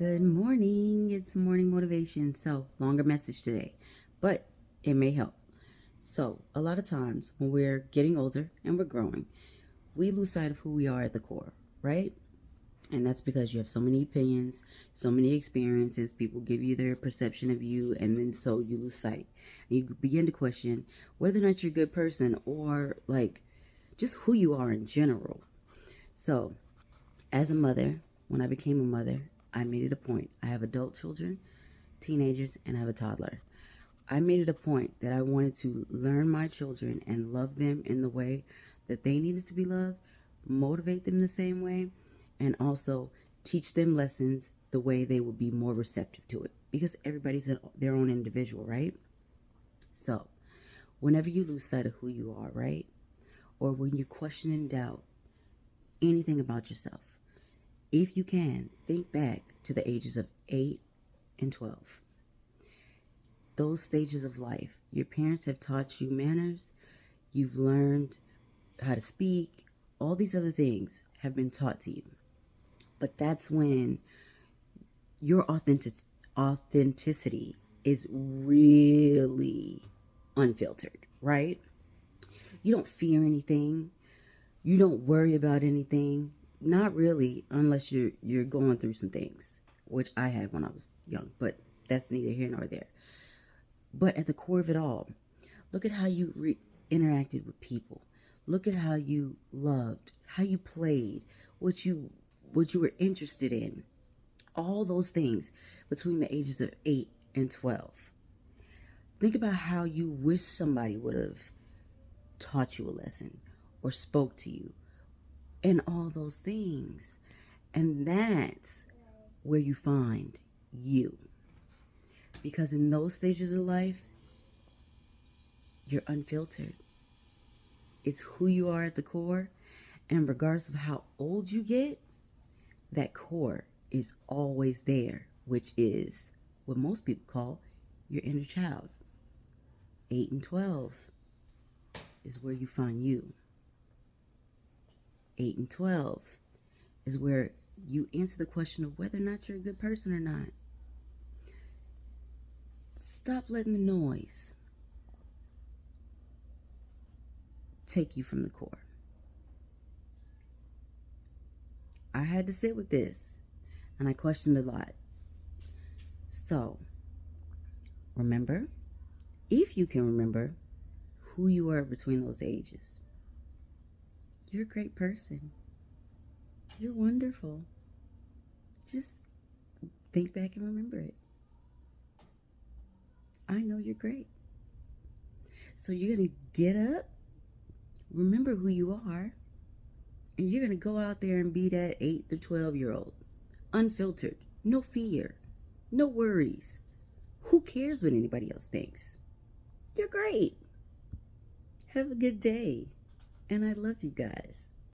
Good morning. It's morning motivation. So, longer message today, but it may help. So, a lot of times when we're getting older and we're growing, we lose sight of who we are at the core, right? And that's because you have so many opinions, so many experiences. People give you their perception of you, and then so you lose sight. And you begin to question whether or not you're a good person or like just who you are in general. So, as a mother, when I became a mother, I made it a point. I have adult children, teenagers, and I have a toddler. I made it a point that I wanted to learn my children and love them in the way that they needed to be loved, motivate them the same way, and also teach them lessons the way they would be more receptive to it. Because everybody's their own individual, right? So, whenever you lose sight of who you are, right? Or when you question and doubt anything about yourself, if you can, think back to the ages of 8 and 12. Those stages of life, your parents have taught you manners, you've learned how to speak, all these other things have been taught to you. But that's when your authenticity is really unfiltered, right? You don't fear anything. You don't worry about anything. Not really, unless you're going through some things, which I had when I was young, but that's neither here nor there. But at the core of it all, look at how you interacted with people. Look at how you loved, how you played, what you were interested in. All those things between the ages of 8 and 12. Think about how you wish somebody would have taught you a lesson or spoke to you and all those things. And that's where you find you. Because in those stages of life, you're unfiltered. It's who you are at the core. And regardless of how old you get, that core is always there, which is what most people call your inner child. 8 and 12 is where you find you. 8 and 12 is where you answer the question of whether or not you're a good person or not. Stop letting the noise take you from the core. I had to sit with this, and I questioned a lot. So, remember, if you can remember who you were between those ages, you're a great person. You're wonderful. Just think back and remember it. I know you're great. So you're going to get up, remember who you are, and you're going to go out there and be that 8 to 12-year-old. Unfiltered. No fear. No worries. Who cares what anybody else thinks? You're great. Have a good day. And I love you guys.